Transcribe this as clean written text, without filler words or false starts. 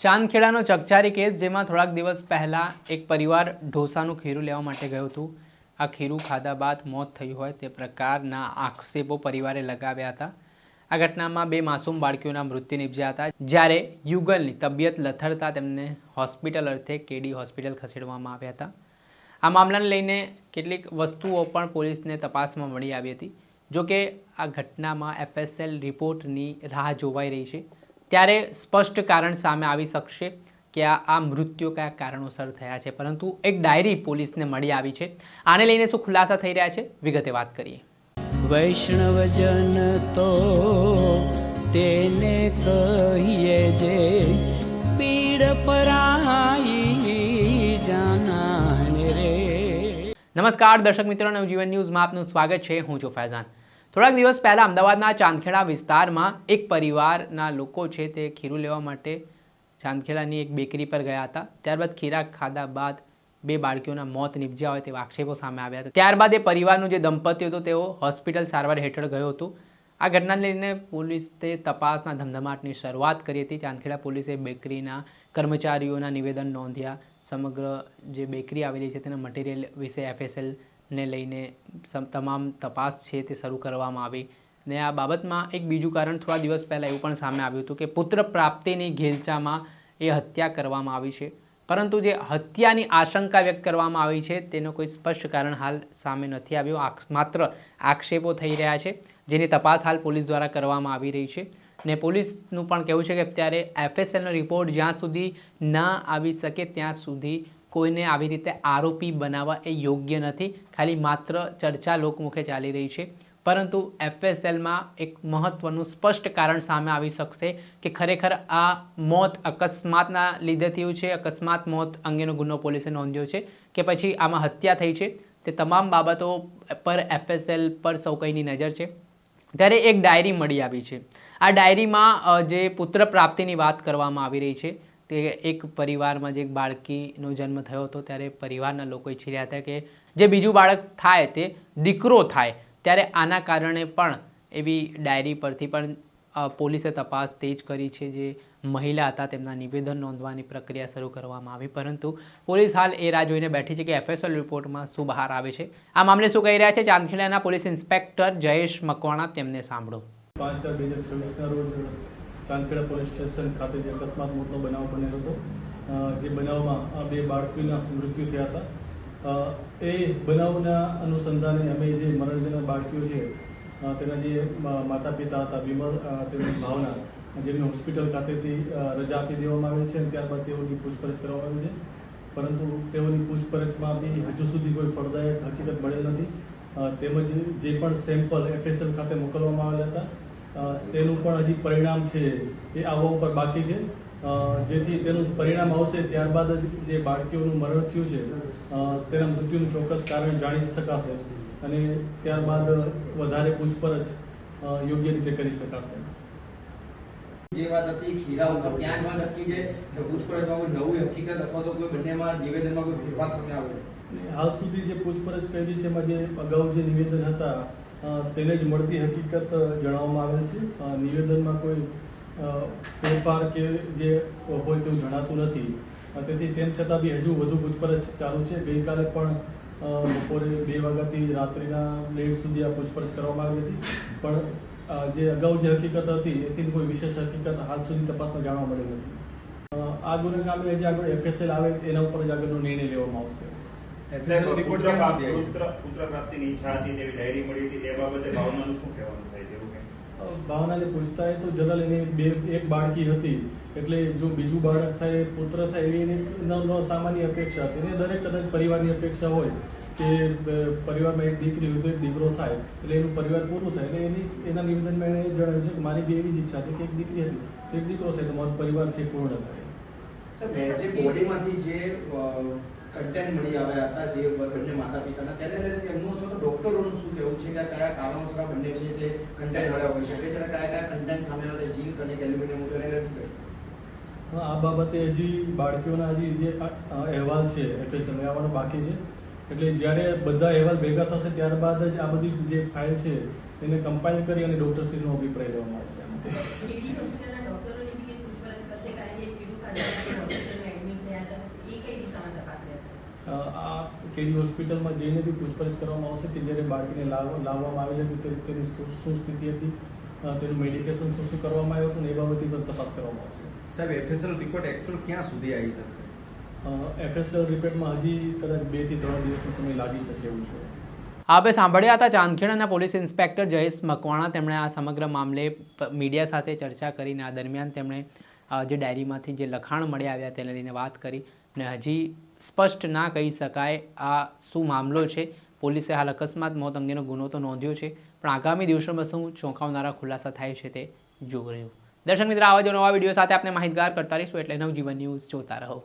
ચાંદખેડાનો ચકચારી case, જેમાં થોડાક દિવસ પહેલાં એક પરિવાર ઢોસાનું ખીરું લેવા માટે ગયું હતું. આ ખીરું ખાધા બાદ મોત થયું હોય તે પ્રકારના આક્ષેપો પરિવારે લગાવ્યા હતા. આ ઘટનામાં 2 માસૂમ બાળકીઓના મૃત્યુ નિપજ્યા હતા, જ્યારે યુગલની તબિયત લથડતા તેમને હોસ્પિટલ અર્થે કેડી હોસ્પિટલ ખસેડવામાં આવ્યા હતા. આ મામલાને લઈને કેટલીક વસ્તુઓ પણ પોલીસને તપાસમાં મળી આવી હતી. જોકે આ ઘટનામાં FSL રિપોર્ટની રાહ જોવાઈ રહી છે. ત્યારે સ્પષ્ટ કારણ સામે આવી શકશે કે આ મૃત્યુ કયા કારણોસર થયા છે, પરંતુ એક ડાયરી પોલીસને મળી આવી છે. આને લઈને શું ખુલાસા થઈ રહ્યા છે, વિગતે વાત કરીએ. વૈષ્ણવજન તો તેને કહીએ જે પીડ પરાઈ જાનાને રે. નમસ્કાર દર્શક મિત્રો, નવજીવન ન્યૂઝમાં આપનું સ્વાગત છે. હું છું ફૈઝાન. થોડાક દિવસ પહેલાં અમદાવાદના ચાંદખેડા વિસ્તારમાં એક પરિવારના લોકો છે તે ખીરું લેવા માટે ચાંદખેડાની એક બેકરી પર ગયા હતા. ત્યારબાદ ખીરા ખાધા બાદ 2 બાળકીઓના મોત નિપજ્યા હોય તેવા આક્ષેપો સામે આવ્યા હતા. ત્યારબાદ એ પરિવારનું જે દંપતી હતું તેઓ હોસ્પિટલ સારવાર હેઠળ ગયું હતું. આ ઘટનાને લઈને પોલીસે તપાસના ધમધમાટની શરૂઆત કરી હતી. ચાંદખેડા પોલીસે બેકરીના કર્મચારીઓના નિવેદન નોંધ્યા. સમગ્ર જે બેકરી આવેલી છે તેના મટીરિયલ વિશે FSL ને લઈને તમામ તપાસ છે તે શરૂ કરવામાં આવી. ને આ બાબતમાં એક બીજું કારણ થોડા દિવસ પહેલાં એવું પણ સામે આવ્યું હતું કે પુત્ર પ્રાપ્તિની ઘેલચામાં એ હત્યા કરવામાં આવી છે, પરંતુ જે હત્યાની આશંકા વ્યક્ત કરવામાં આવી છે તેનો કોઈ સ્પષ્ટ કારણ હાલ સામે નથી આવ્યો. માત્ર આક્ષેપો થઈ રહ્યા છે, જેની તપાસ હાલ પોલીસ દ્વારા કરવામાં આવી રહી છે. ને પોલીસનું પણ કહેવું છે કે અત્યારે FSLનો રિપોર્ટ જ્યાં સુધી ના આવી શકે ત્યાં સુધી કોઈને આવી રીતે આરોપી બનાવવા એ યોગ્ય નથી. ખાલી માત્ર ચર્ચા લોકમુખે ચાલી રહી છે, પરંતુ FSLમાં એક મહત્વનું સ્પષ્ટ કારણ સામે આવી શકશે કે ખરેખર આ મોત અકસ્માતના લીધે થયું છે, અકસ્માત મોત અંગેનો ગુનો પોલીસે નોંધ્યો છે કે પછી આમાં હત્યા થઈ છે. તે તમામ બાબતો પર FSL પર સૌ કોઈની નજર છે. ત્યારે એક ડાયરી મળી આવી છે. આ ડાયરીમાં જે પુત્ર પ્રાપ્તિની વાત કરવામાં આવી રહી છે તે એક પરિવારમાં જે એક બાળકીનો જન્મ થયો હતો ત્યારે પરિવારના લોકો ઈચ્છી રહ્યા હતા કે જે બીજું બાળક થાય તે દીકરો થાય. ત્યારે આના કારણે પણ એવી ડાયરી પરથી પણ પોલીસે તપાસ તેજ કરી છે. જે મહિલા હતા તેમના નિવેદન નોંધવાની પ્રક્રિયા શરૂ કરવામાં આવી, પરંતુ પોલીસ હાલ એ રાહ જોઈને બેઠી છે કે FSL રિપોર્ટમાં શું બહાર આવે છે. આ મામલે શું કહી રહ્યા છે ચાંદખેડાના પોલીસ ઇન્સ્પેક્ટર જયેશ મકવાણા, તેમને સાંભળો. 5/4/2026 રોજ ચાંદખેડા પોલીસ સ્ટેશન ખાતે જે અકસ્માત મોતનો બનાવ બનેલો હતો, જે બનાવમાં 2 બાળકીના મૃત્યુ થયા હતા. એ બનાવના અનુસંધાને અમે જે મરણજનક બાળકીઓ છે તેના જે માતા પિતા હતા, વિમલ તેમની ભાવના, જેમને હોસ્પિટલ ખાતેથી રજા આપી દેવામાં આવેલ છે અને ત્યારબાદ તેઓની પૂછપરછ કરવામાં આવી છે. પરંતુ તેઓની પૂછપરછમાં બી હજુ સુધી કોઈ ફળદાયક હકીકત મળેલ નથી. તેમજ જે પણ સેમ્પલ FSL ખાતે મોકલવામાં આવેલા હતા તેનું પણ હજી પરિણામ છે એ આવવા ઉપર બાકી છે. જેથી તેનું પરિણામ આવશે ત્યારબાદ જ જે બાળકીઓનું મરણ થયું છે તેના મૃત્યુનું ચોક્કસ કારણ જાણી શકાશે અને ત્યારબાદ વધારે પૂછપરછ યોગ્ય રીતે કરી શકાશે. જે વાત હતી ખીરા ઉપર, ત્યાં વાત હતી કે પૂછપરછમાં કોઈ નવી હકીકત અથવા તો કોઈ બંનેમાં નિવેદનમાં કોઈ ફેરફાર સામે આવ્યો? હાલ સુધી જે પૂછપરછ કરી છે એમાં જે અગાઉ જે નિવેદન હતા તેને જ મળતી હકીકત જણાવવામાં આવેલ છે. નિવેદનમાં કોઈ ફેરફાર કે જે હોય તેવું જણાતું નથી. તેથી તેમ છતાં બી હજુ વધુ પૂછપરછ ચાલુ છે. ગઈકાલે પણ બપોરે 2 વાગ્યાથી રાત્રિના લેટ સુધી આ પૂછપરછ કરવામાં આવી હતી, પણ જે અગાઉ જે હકીકત હતી એથી કોઈ વિશેષ હકીકત હાલ સુધી તપાસમાં જાણવા મળી નથી. આ ગુનેગામી હજી આગળ FSL આવે એના ઉપર જ આગળનો નિર્ણય લેવામાં આવશે. પુત્ર પ્રાપ્તિની ઈચ્છા હતી તેવી ડાયરી મળી હતી, એ બાબતે ભાવનાનું શું કહેવાનું થાય છે? ભાવનાને પૂછતા એ તો જનરલ એને 1 બાળકી હતી, એટલે જો બીજું બાળક થાય, પુત્ર થાય એવી એની સામાન્ય અપેક્ષા હતી. એને દરેક કદાચ પરિવારની અપેક્ષા હોય કે પરિવારમાં એક દીકરી હોય તો એક દીકરો થાય, એટલે એનું પરિવાર પૂરું થાય. એટલે એના નિવેદનમાં એણે જણાવ્યું છે કે મારી બી એવી જ ઈચ્છા હતી કે એક દીકરી હતી તો એક દીકરો થાય તો મારો પરિવાર છે પૂર્ણ થાય. જે બોડીમાંથી જે કન્ટેન્ટ મળી આવ્યા હતા જે બંને માતા પિતાના, તેને લઈને એમનું અથવા તો ડોક્ટરોનું શું કહેવું છે કે કયા કારણોસર બંને છે તે કન્ટેન્ટ મળ્યા હોઈ શકે છે, કયા કન્ટેન્ટ સામે આવે, ઝીંક અને એલ્યુમિનિયમ તેને લઈને શું કહેવું? આ બાબતે હજી બાળકીઓના હજી જે અહેવાલ છે FSL આવવાનો બાકી છે. એટલે જ્યારે બધા અહેવાલ ભેગા થશે ત્યારબાદ જ આ બધી જે ફાઇલ છે એને કમ્પાઇલ કરી અને ડોક્ટરશ્રીનો અભિપ્રાય લેવામાં આવશે. હોસ્પિટલમાં એડમિટ થયા હતા એ કઈ દિશામાં તપાસ રહેશે? આ કેડી હોસ્પિટલમાં જઈને બી પૂછપરછ કરવામાં આવશે કે જ્યારે બાળકીને લાવવામાં આવેલી હતી તેની શું સ્થિતિ હતી, તેનું મેડિકેશન શું કરવામાં આવ્યું હતું ને એ બાબતે પણ તપાસ કરવામાં આવશે. સાહેબ, FSL રિપોર્ટ એકચ્યુઅલ ક્યાં સુધી આવી શકશે? FSL રિપોર્ટમાં હજી કદાચ 2 થી 3 દિવસનો સમય લાગી શકે એવું છે. આપણે સાંભળ્યા હતા ચાંદખેડાના પોલીસ ઇન્સ્પેક્ટર જયેશ મકવાણા. તેમણે આ સમગ્ર મામલે મીડિયા સાથે ચર્ચા કરીને આ દરમિયાન તેમણે જે ડાયરીમાંથી જે લખાણ મળી આવ્યા તેને લઈને વાત કરી અને હજી સ્પષ્ટ ના કહી શકાય આ શું મામલો છે. પોલીસે હાલ અકસ્માત મોત અંગેનો ગુનો તો નોંધ્યો છે, પણ આગામી દિવસોમાં શું ચોંકાવનારા ખુલાસા થાય છે તે જોવું રહ્યું. દર્શક મિત્ર, આવા જ નવા વિડીયો સાથે આપણે માહિતગાર કરતા રહીશું, એટલે નવજીવન ન્યૂઝ જોતા રહો.